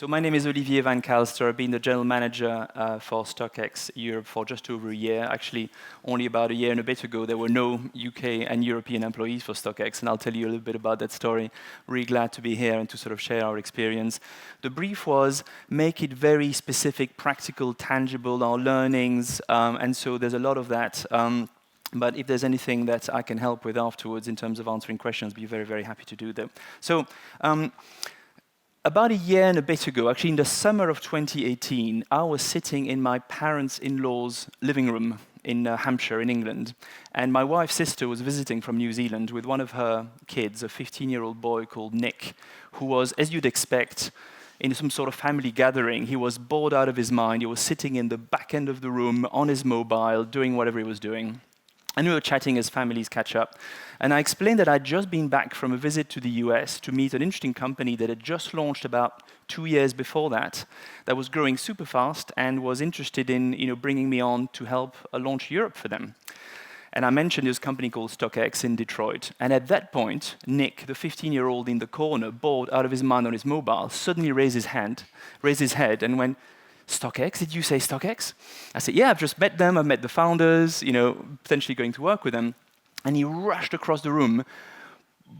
So my name is Olivier van Calster. I've been the general manager for StockX Europe for just over a year. Actually, only about a year and a bit ago, there were no UK and European employees for StockX, and I'll tell you a little bit about that story. Really glad to be here and to sort of share our experience. The brief was make it very specific, practical, tangible, our learnings, and so there's a lot of that. But if there's anything that I can help with afterwards in terms of answering questions, I'd be very, very happy to do that. So. About a year and a bit ago, actually in the summer of 2018, I was sitting in my parents-in-law's living room in Hampshire in England, and my wife's sister was visiting from New Zealand with one of her kids, a 15-year-old boy called Nick, who was, as you'd expect, in some sort of family gathering. He was bored out of his mind. He was sitting in the back end of the room on his mobile, doing whatever he was doing. And we were chatting as families catch up. And I explained that I'd just been back from a visit to the US to meet an interesting company that had just launched about 2 years before that was growing super fast and was interested in bringing me on to help launch Europe for them. And I mentioned this company called StockX in Detroit. And at that point, Nick, the 15-year-old in the corner, bored out of his mind on his mobile, suddenly raised his head and went, StockX? Did you say StockX? I said, yeah, I've just met them. I've met the founders, potentially going to work with them. And he rushed across the room,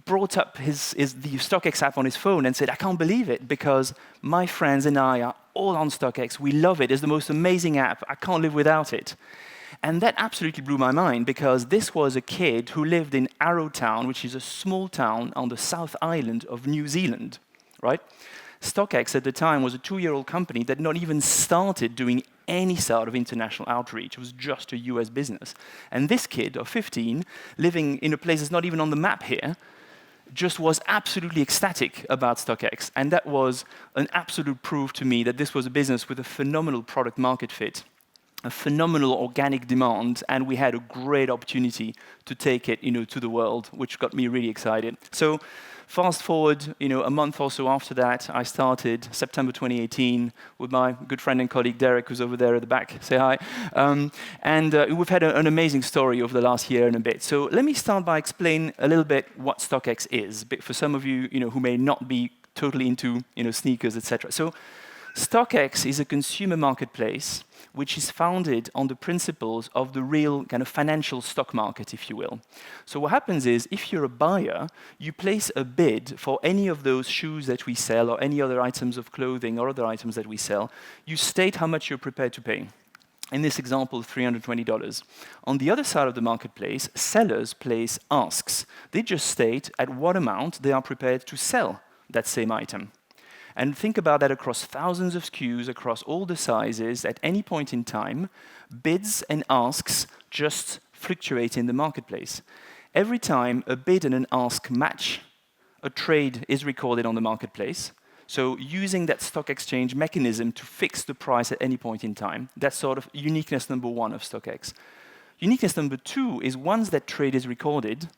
brought up the StockX app on his phone and said, I can't believe it because my friends and I are all on StockX. We love it. It's the most amazing app. I can't live without it. And that absolutely blew my mind because this was a kid who lived in Arrowtown, which is a small town on the South Island of New Zealand, right? StockX at the time was a 2-year-old company that not even started doing any sort of international outreach. It was just a US business. And this kid of 15, living in a place that's not even on the map here, just was absolutely ecstatic about StockX. And that was an absolute proof to me that this was a business with a phenomenal product market fit, a phenomenal organic demand, and we had a great opportunity to take it to the world, which got me really excited. So fast forward, a month or so after that, I started September 2018 with my good friend and colleague Derek, who's over there at the back. Say hi. We've had an amazing story over the last year and a bit. So let me start by explaining a little bit what StockX is, for some of you, who may not be totally into, sneakers, etc. So StockX is a consumer marketplace which is founded on the principles of the real kind of financial stock market, if you will. So what happens is, if you're a buyer, you place a bid for any of those shoes that we sell or any other items of clothing or other items that we sell. You state how much you're prepared to pay. In this example, $320. On the other side of the marketplace, sellers place asks. They just state at what amount they are prepared to sell that same item. And think about that across thousands of SKUs, across all the sizes, at any point in time, bids and asks just fluctuate in the marketplace. Every time a bid and an ask match, a trade is recorded on the marketplace. So using that stock exchange mechanism to fix the price at any point in time, that's sort of uniqueness number 1 of StockX. Uniqueness number 2 is once that trade is recorded,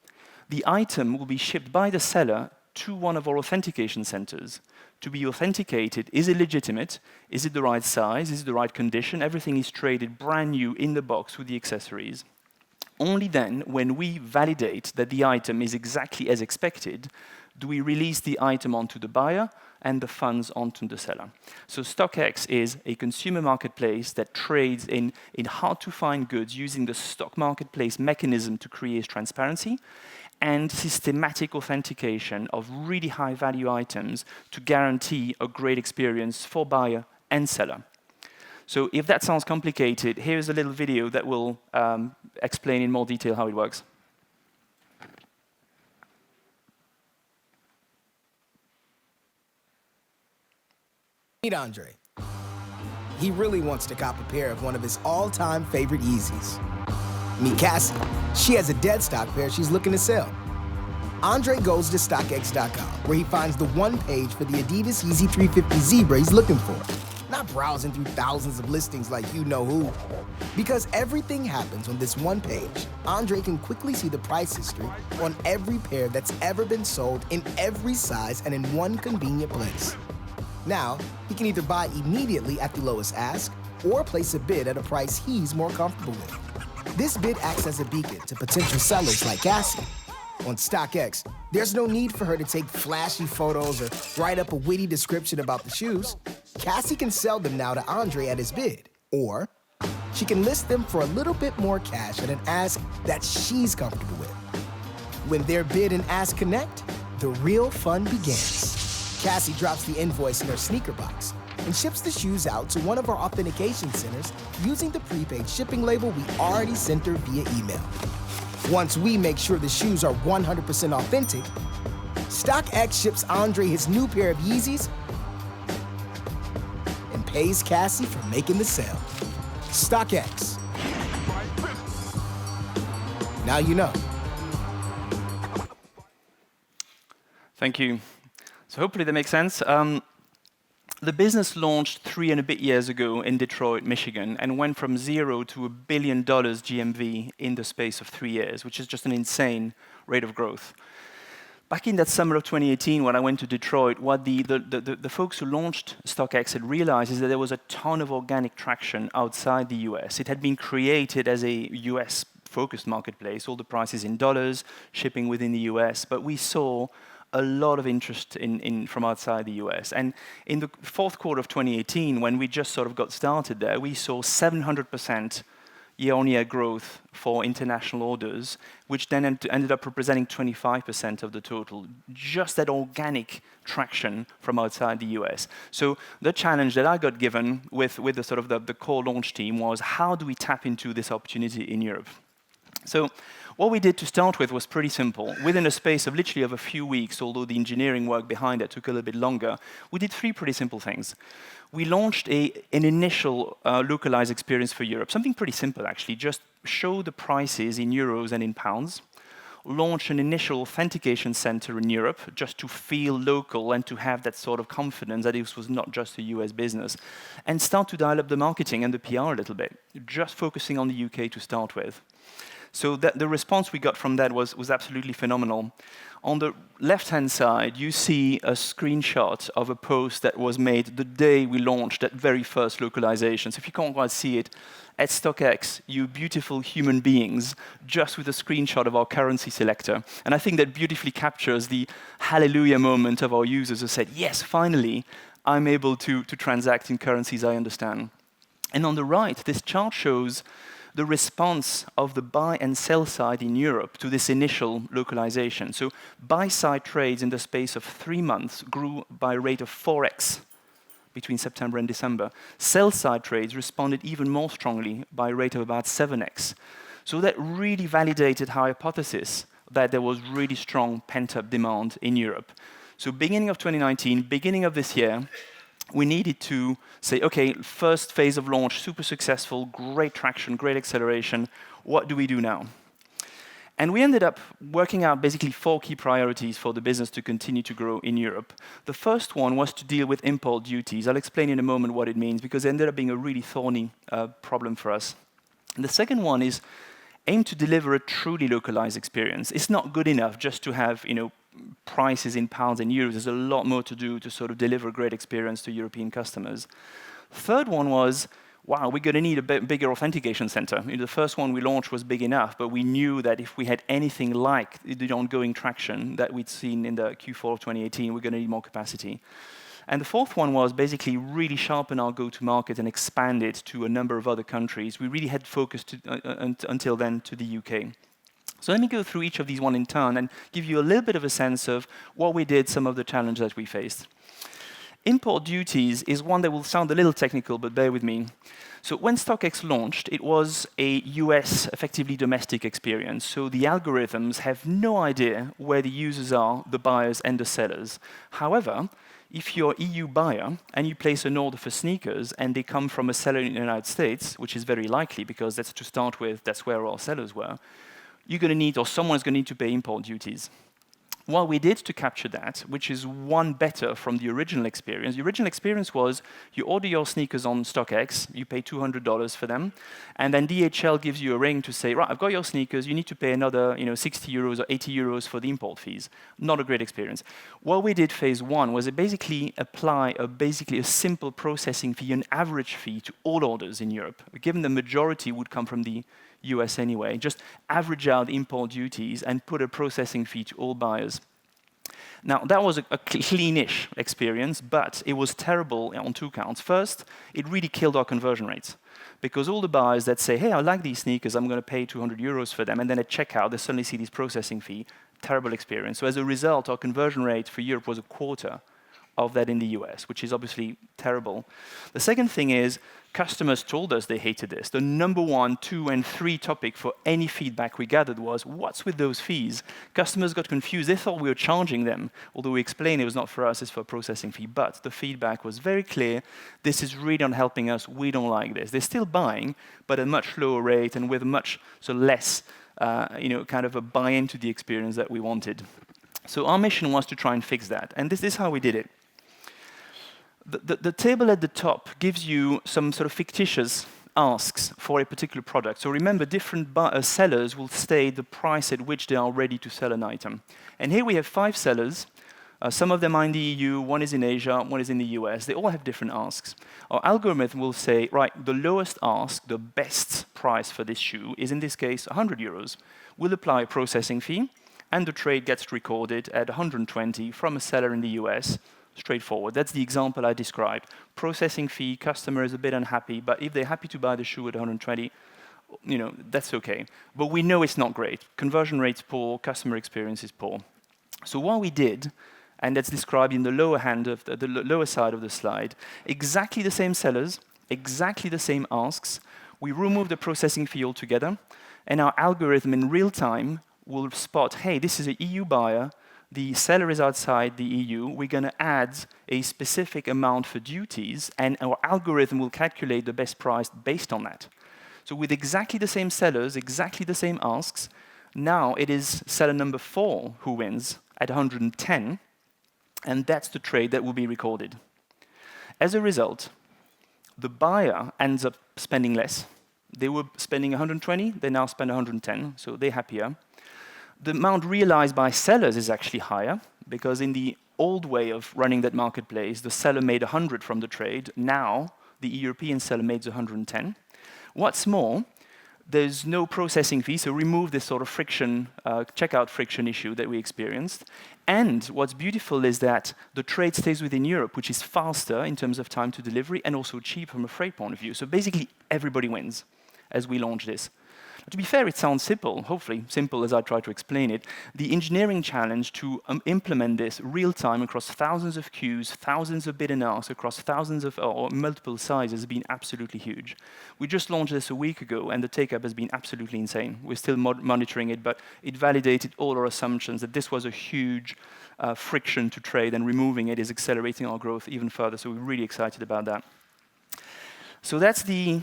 the item will be shipped by the seller to one of our authentication centers. To be authenticated, is it legitimate? Is it the right size? Is it the right condition? Everything is traded brand new in the box with the accessories. Only then, when we validate that the item is exactly as expected, do we release the item onto the buyer and the funds onto the seller. So StockX is a consumer marketplace that trades in hard-to-find goods using the stock marketplace mechanism to create transparency and systematic authentication of really high-value items to guarantee a great experience for buyer and seller. So if that sounds complicated, here's a little video that will explain in more detail how it works. Meet Andre. He really wants to cop a pair of one of his all-time favorite Yeezys. Meet Cassie. She has a dead stock pair she's looking to sell. Andre goes to StockX.com, where he finds the one page for the Adidas Yeezy 350 Zebra he's looking for. Not browsing through thousands of listings like you know who. Because everything happens on this one page, Andre can quickly see the price history on every pair that's ever been sold in every size and in one convenient place. Now, he can either buy immediately at the lowest ask or place a bid at a price he's more comfortable with. This bid acts as a beacon to potential sellers like Cassie. On StockX, there's no need for her to take flashy photos or write up a witty description about the shoes. Cassie can sell them now to Andre at his bid, or she can list them for a little bit more cash at an ask that she's comfortable with. When their bid and ask connect, the real fun begins. Cassie drops the invoice in her sneaker box and ships the shoes out to one of our authentication centers using the prepaid shipping label we already sent her via email. Once we make sure the shoes are 100% authentic, StockX ships Andre his new pair of Yeezys and pays Cassie for making the sale. StockX. Now you know. Thank you. So hopefully that makes sense. The business launched 3 and a bit years ago in Detroit, Michigan, and went from 0 to $1 billion GMV in the space of 3 years, which is just an insane rate of growth. Back in that summer of 2018, when I went to Detroit, what the folks who launched StockX had realized is that there was a ton of organic traction outside the US. It had been created as a US-focused marketplace, all the prices in dollars, shipping within the US, but we saw a lot of interest from outside the US. And in the fourth quarter of 2018, when we just sort of got started there, we saw 700% year-on-year growth for international orders, which then ended up representing 25% of the total. Just that organic traction from outside the US. So the challenge that I got given with the sort of the core launch team was, how do we tap into this opportunity in Europe? So what we did to start with was pretty simple. Within a space of literally of a few weeks, although the engineering work behind it took a little bit longer, we did 3 pretty simple things. We launched an initial localized experience for Europe, something pretty simple actually, just show the prices in euros and in pounds, launch an initial authentication center in Europe just to feel local and to have that sort of confidence that this was not just a US business, and start to dial up the marketing and the PR a little bit, just focusing on the UK to start with. So the response we got from that was absolutely phenomenal. On the left-hand side, you see a screenshot of a post that was made the day we launched that very first localization. So if you can't quite see it, at StockX, you beautiful human beings, just with a screenshot of our currency selector. And I think that beautifully captures the hallelujah moment of our users who said, yes, finally, I'm able to transact in currencies I understand. And on the right, this chart shows the response of the buy and sell side in Europe to this initial localization. So buy-side trades in the space of 3 months grew by a rate of 4x between September and December. Sell-side trades responded even more strongly by a rate of about 7x. So that really validated our hypothesis that there was really strong pent-up demand in Europe. So beginning of 2019, beginning of this year, we needed to say, okay, first phase of launch, super successful, great traction, great acceleration. What do we do now? And we ended up working out basically 4 key priorities for the business to continue to grow in Europe. The first one was to deal with import duties. I'll explain in a moment what it means, because it ended up being a really thorny problem for us. And the second one is aim to deliver a truly localized experience. It's not good enough just to have, prices in pounds and euros. There's a lot more to do to sort of deliver a great experience to European customers. Third one was, wow, we're going to need a bigger authentication center. The first one we launched was big enough, but we knew that if we had anything like the ongoing traction that we'd seen in the Q4 of 2018, we're going to need more capacity. And the fourth one was basically really sharpen our go-to-market and expand it to a number of other countries. We really had focused until then to the UK. So let me go through each of these one in turn and give you a little bit of a sense of what we did, some of the challenges that we faced. Import duties is one that will sound a little technical, but bear with me. So when StockX launched, it was a US, effectively domestic experience. So the algorithms have no idea where the users are, the buyers and the sellers. However, if you're an EU buyer and you place an order for sneakers and they come from a seller in the United States, which is very likely because that's to start with, that's where our sellers were, you're going to need, or someone's going to need to pay import duties. What we did to capture that, which is one better from the original experience was you order your sneakers on StockX, you pay $200 for them, and then DHL gives you a ring to say, right, I've got your sneakers, you need to pay another 60 euros or 80 euros for the import fees. Not a great experience. What we did phase 1 was basically apply a simple processing fee, an average fee to all orders in Europe, given the majority would come from the US anyway. Just average out import duties and put a processing fee to all buyers. Now, that was a cleanish experience, but it was terrible on 2 counts. First, it really killed our conversion rates, because all the buyers that say, hey, I like these sneakers, I'm going to pay 200 euros for them, and then at checkout, they suddenly see this processing fee. Terrible experience. So as a result, our conversion rate for Europe was a quarter of that in the US, which is obviously terrible. The second thing is, customers told us they hated this. The number 1, 2, and 3 topic for any feedback we gathered was, what's with those fees? Customers got confused. They thought we were charging them, although we explained it was not for us, it's for a processing fee. But the feedback was very clear. This is really not helping us. We don't like this. They're still buying, but at a much lower rate and with much less kind of a buy-in to the experience that we wanted. So our mission was to try and fix that. And this is how we did it. The table at the top gives you some sort of fictitious asks for a particular product. So remember, different sellers will state the price at which they are ready to sell an item. And here we have 5 sellers. Some of them are in the EU, one is in Asia, one is in the US. They all have different asks. Our algorithm will say, right, the lowest ask, the best price for this shoe is in this case 100 euros. We'll apply a processing fee, and the trade gets recorded at 120 from a seller in the US. Straightforward. That's the example I described. Processing fee, customer is a bit unhappy, but if they're happy to buy the shoe at 120, that's okay. But we know it's not great. Conversion rate's poor, customer experience is poor. So what we did, and that's described in the lower the lower side of the slide, exactly the same sellers, exactly the same asks. We remove the processing fee altogether, and our algorithm in real time will spot, hey, this is an EU buyer, the seller is outside the EU, we're going to add a specific amount for duties, and our algorithm will calculate the best price based on that. So with exactly the same sellers, exactly the same asks, now it is seller number 4 who wins at 110, and that's the trade that will be recorded. As a result, the buyer ends up spending less. They were spending 120, they now spend 110, so they're happier. The amount realized by sellers is actually higher, because in the old way of running that marketplace, the seller made 100 from the trade. Now, the European seller made 110. What's more, there's no processing fee, so remove this sort of friction, checkout friction issue that we experienced. And what's beautiful is that the trade stays within Europe, which is faster in terms of time to delivery and also cheap from a freight point of view. So basically, everybody wins as we launch this. To be fair, it sounds simple, hopefully simple as I try to explain it. The engineering challenge to implement this real-time across thousands of queues, thousands of bid and asks, across thousands of or multiple sizes has been absolutely huge. We just launched this a week ago, and the take-up has been absolutely insane. We're still monitoring it, but it validated all our assumptions that this was a huge friction to trade, and removing it is accelerating our growth even further, so we're really excited about that. So that's the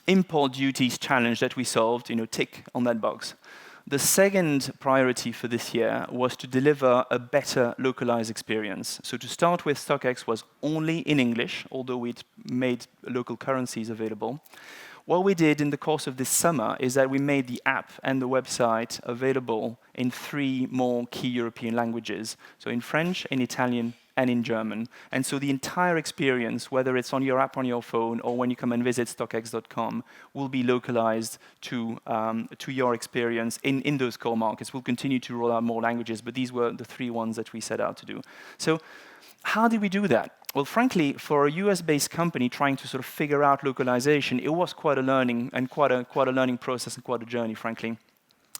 import duties challenge that we solved, tick on that box. The second priority for this year was to deliver a better localized experience. So to start with, StockX was only in English, although we'd made local currencies available. What we did in the course of this summer is that we made the app and the website available in 3 more key European languages, so in French, in Italian, and in German. And so the entire experience, whether it's on your app on your phone or when you come and visit stockx.com, will be localized to your experience in those core markets. We'll continue to roll out more languages, but these were the 3 ones that we set out to do. So how did we do that? Well, frankly, for a US-based company trying to sort of figure out localization, it was quite a learning and quite a learning process and quite a journey, frankly.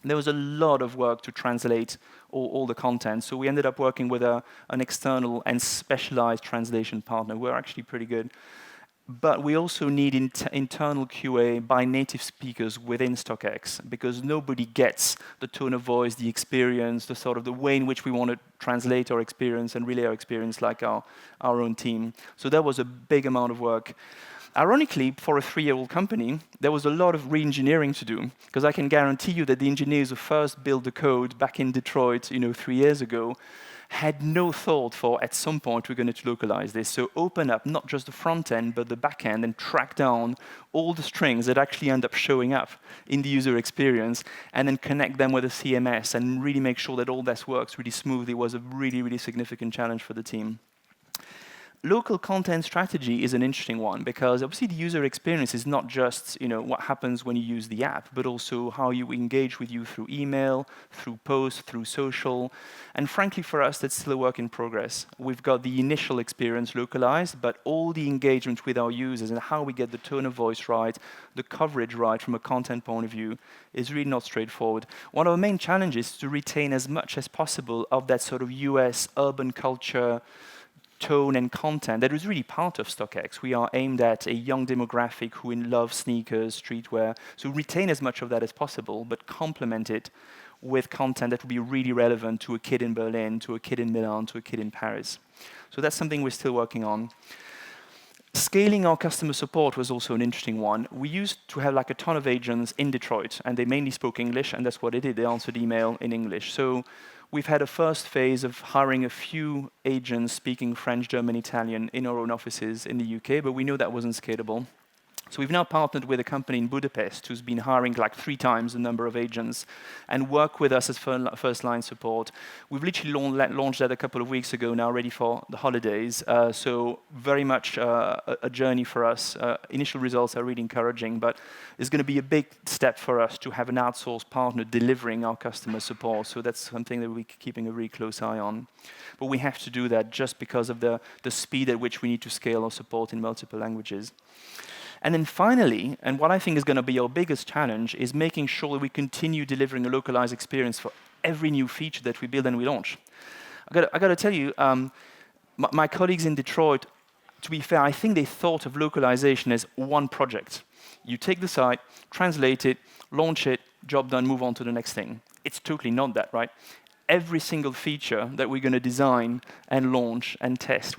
There was a lot of work to translate all the content, so we ended up working with an external and specialized translation partner. We're actually pretty good. But we also need internal QA by native speakers within StockX, because nobody gets the tone of voice, the experience, the sort of the way in which we want to translate our experience and relay our experience like our own team. So that was a big amount of work. Ironically, for a 3-year-old company, there was a lot of re-engineering to do, because I can guarantee you that the engineers who first built the code back in Detroit, 3 years ago, had no thought for, at some point, we're going to localize this. So open up not just the front end, but the back end, and track down all the strings that actually end up showing up in the user experience, and then connect them with a CMS, and really make sure that all this works really smoothly was a really, really significant challenge for the team. local content strategy is an interesting one because obviously the user experience is not just what happens when you use the app, but also how you engage with you through email, through posts, through social. And frankly, for us, that's still a work in progress. We've got the initial experience localized, but all the engagement with our users and how we get the tone of voice right, the coverage right from a content point of view is really not straightforward. One of the main challenges is to retain as much as possible of that sort of US urban culture tone and content that is really part of StockX. We are aimed at a young demographic who love sneakers, streetwear. So retain as much of that as possible, but complement it with content that will be really relevant to a kid in Berlin, to a kid in Milan, to a kid in Paris. So that's something we're still working on. Scaling our customer support was also an interesting one. We used to have like a ton of agents in Detroit, and they mainly spoke English, and that's what they did. They answered email in English. So we've had a first phase of hiring a few agents speaking French, German, Italian in our own offices in the UK, but we knew that wasn't scalable. So we've now partnered with a company in Budapest who's been hiring like 3 times the number of agents and work with us as first-line support. We've literally launched that a couple of weeks ago now, ready for the holidays. So very much a journey for us. Initial results are really encouraging, but it's going to be a big step for us to have an outsourced partner delivering our customer support. So that's something that we're keeping a really close eye on. But we have to do that just because of the speed at which we need to scale our support in multiple languages. And then finally, and what I think is going to be our biggest challenge, is making sure that we continue delivering a localized experience for every new feature that we build and we launch. I got to tell you, my colleagues in Detroit, to be fair, I think they thought of localization as one project. You take the site, translate it, launch it, job done, move on to the next thing. It's totally not that, right? Every single feature that we're going to design and launch and test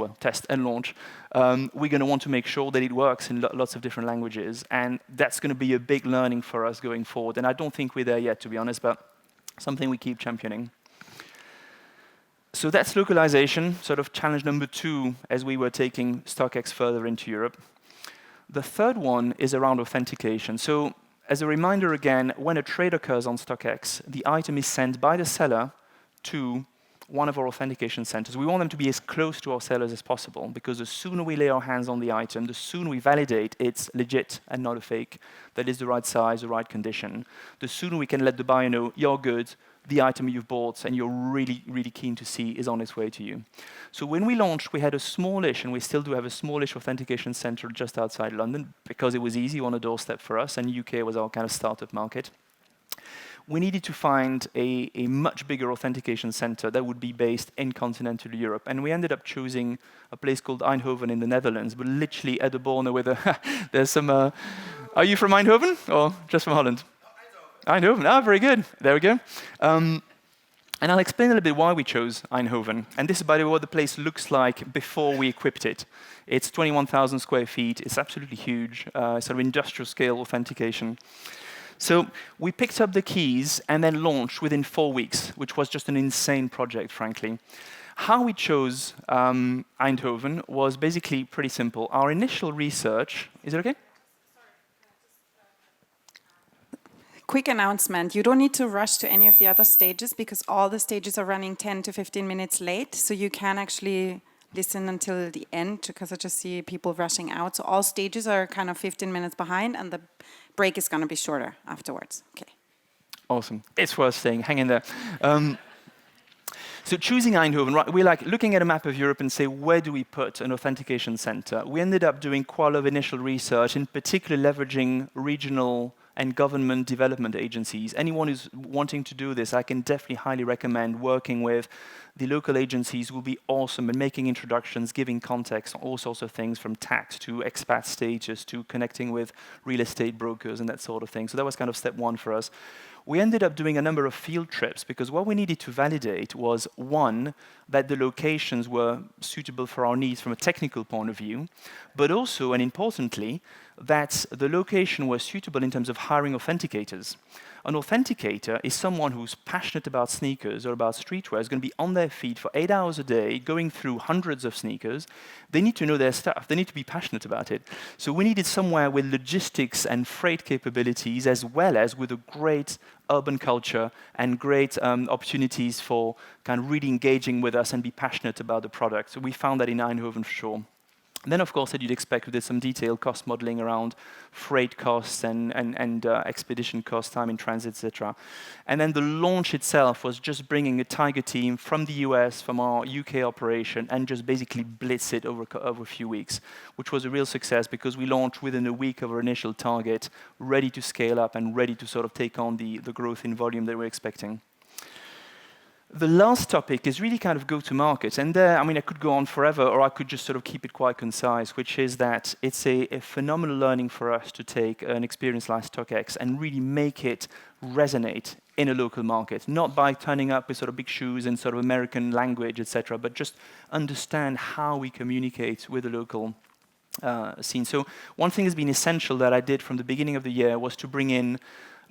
and launch, we're going to want to make sure that it works in lots of different languages. And that's going to be a big learning for us going forward. And I don't think we're there yet, to be honest, but something we keep championing. So that's localization, sort of challenge number 2 as we were taking StockX further into Europe. The third one is around authentication. So as a reminder again, when a trade occurs on StockX, the item is sent by the seller to one of our authentication centers. We want them to be as close to our sellers as possible, because the sooner we lay our hands on the item, the sooner we validate it's legit and not a fake, that is the right size, the right condition, the sooner we can let the buyer know you're good, the item you've bought and you're really, really keen to see is on its way to you. So when we launched, we had a smallish, and we still do have a smallish authentication center just outside London, because it was easy on a doorstep for us, and UK was our kind of startup market. We needed to find a much bigger authentication center that would be based in continental Europe. And we ended up choosing a place called Eindhoven in the Netherlands, but literally at the border with there's some... are you from Eindhoven or just from Holland? Eindhoven, very good. There we go. And I'll explain a little bit why we chose Eindhoven. And this is, by the way, what the place looks like before we equipped it. It's 21,000 square feet. It's absolutely huge. Sort of industrial scale authentication. So we picked up the keys and then launched within 4 weeks, which was just an insane project, frankly. How we chose Eindhoven was basically pretty simple. Our initial research... Is it okay? Quick announcement. You don't need to rush to any of the other stages, because all the stages are running 10 to 15 minutes late. So you can actually listen until the end, because I just see people rushing out. So all stages are kind of 15 minutes behind, and the break is going to be shorter afterwards. Okay. Awesome. It's worth saying. Hang in there. So choosing Eindhoven, right, we're like looking at a map of Europe and say, where do we put an authentication center? We ended up doing quite a lot of initial research, in particular leveraging regional and government development agencies. Anyone who's wanting to do this, I can definitely highly recommend working with the local agencies. Will be awesome, and making introductions, giving context, all sorts of things, from tax to expat status to connecting with real estate brokers and that sort of thing. So that was kind of step 1 for us. We ended up doing a number of field trips, because what we needed to validate was, 1, that the locations were suitable for our needs from a technical point of view, but also, and importantly, that the location was suitable in terms of hiring authenticators. An authenticator is someone who's passionate about sneakers or about streetwear, is going to be on their feet for 8 hours a day, going through hundreds of sneakers. They need to know their stuff. They need to be passionate about it. So we needed somewhere with logistics and freight capabilities, as well as with a great urban culture and great opportunities for kind of really engaging with us and be passionate about the product. So we found that in Eindhoven for sure. Then, of course, as you'd expect, we did some detailed cost modeling around freight costs and expedition costs, time in transit, etc. And then the launch itself was just bringing a Tiger team from the US, from our UK operation, and just basically blitz it over a few weeks, which was a real success because we launched within a week of our initial target, ready to scale up and ready to sort of take on the growth in volume that we're expecting. The last topic is really kind of go-to-market. And there, I mean, I could go on forever, or I could just sort of keep it quite concise, which is that it's a phenomenal learning for us to take an experience like StockX and really make it resonate in a local market, not by turning up with sort of big shoes and sort of American language, etc., but just understand how we communicate with the local scene. So one thing has been essential that I did from the beginning of the year was to bring in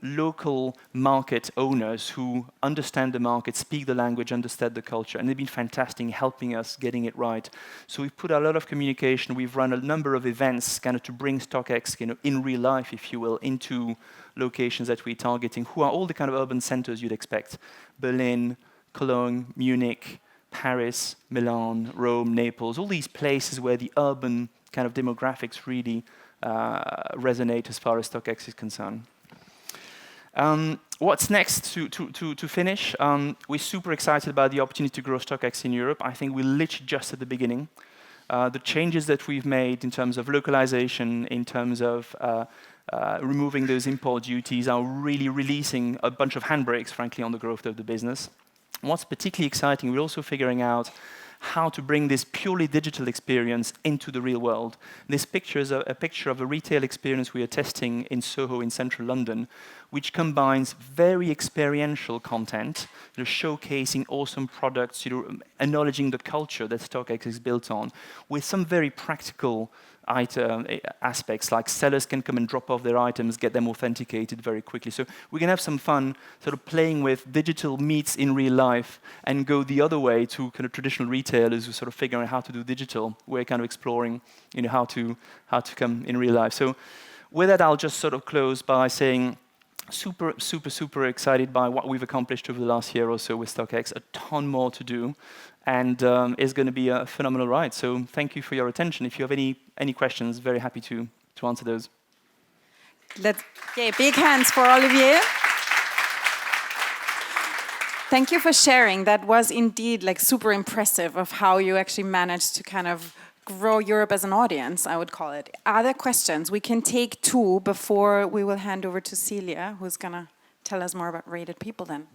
local market owners who understand the market, speak the language, understand the culture, and they've been fantastic in helping us getting it right. So we've put a lot of communication. We've run a number of events kind of to bring StockX, in real life, if you will, into locations that we're targeting, who are all the kind of urban centers you'd expect: Berlin, Cologne, Munich, Paris, Milan, Rome, Naples, all these places where the urban kind of demographics really resonate as far as StockX is concerned. What's next to finish? We're super excited about the opportunity to grow StockX in Europe. I think we're literally just at the beginning. The changes that we've made in terms of localization, in terms of removing those import duties, are really releasing a bunch of handbrakes, frankly, on the growth of the business. What's particularly exciting, we're also figuring out how to bring this purely digital experience into the real world. This picture is a picture of a retail experience we are testing in Soho in central London, which combines very experiential content, showcasing awesome products, acknowledging the culture that StockX is built on, with some very practical aspects, like sellers can come and drop off their items, get them authenticated very quickly. So we can have some fun sort of playing with digital meets in real life and go the other way to kind of traditional retailers who sort of figuring out how to do digital. We're kind of exploring how to come in real life. So with that, I'll just sort of close by saying super excited by what we've accomplished over the last year or so with StockX. A ton more to do, and it's going to be a phenomenal ride. So thank you for your attention. If you have any questions, very happy to answer those. Big hands for Olivier. Thank you for sharing. That was indeed super impressive of how you actually managed to kind of grow Europe as an audience, I would call it. Other questions? We can take two before we will hand over to Celia, who's going to tell us more about Rated People then.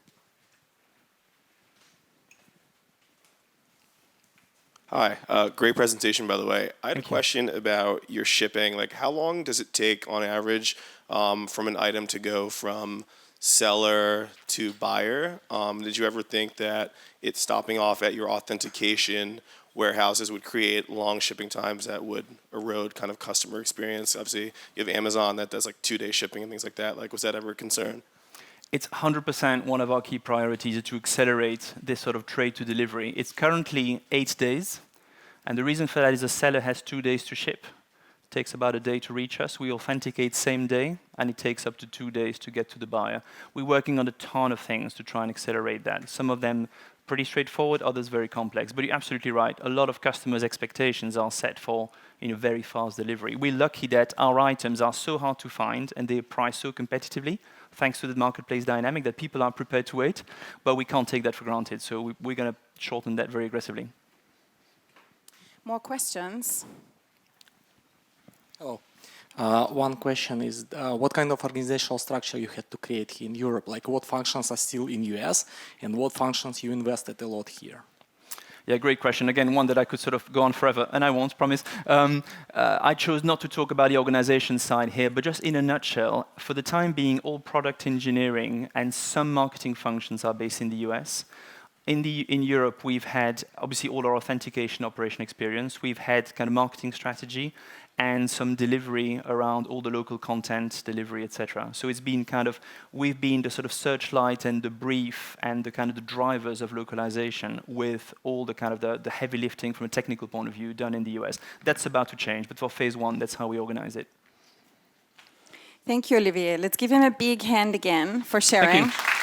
Hi, great presentation, by the way. I had a question about your shipping. How long does it take on average from an item to go from seller to buyer? Did you ever think that it's stopping off at your authentication warehouses would create long shipping times that would erode kind of customer experience? Obviously, you have Amazon that does 2-day shipping and things like that. Was that ever a concern? It's 100% one of our key priorities to accelerate this sort of trade to delivery. It's currently 8 days, and the reason for that is the seller has 2 days to ship. It takes about a day to reach us. We authenticate same day, and it takes up to 2 days to get to the buyer. We're working on a ton of things to try and accelerate that. Some of them pretty straightforward, others very complex. But you're absolutely right. A lot of customers' expectations are set for very fast delivery. We're lucky that our items are so hard to find and they're priced so competitively, thanks to the marketplace dynamic, that people are prepared to wait. But we can't take that for granted. So we're going to shorten that very aggressively. More questions? Hello. One question is, what kind of organizational structure you had to create here in Europe? What functions are still in US, and what functions you invested a lot here? Yeah, great question. Again, one that I could sort of go on forever, and I won't, promise. I chose not to talk about the organization side here, but just in a nutshell, for the time being, all product engineering and some marketing functions are based in the US. In Europe, we've had, obviously, all our authentication operation experience. We've had kind of marketing strategy and some delivery around all the local content, delivery, etc. So it's been kind of, we've been the sort of searchlight and the brief and the kind of the drivers of localization, with all the kind of the heavy lifting from a technical point of view done in the US. That's about to change, but for phase one, that's how we organize it. Thank you, Olivier. Let's give him a big hand again for sharing. Thank you.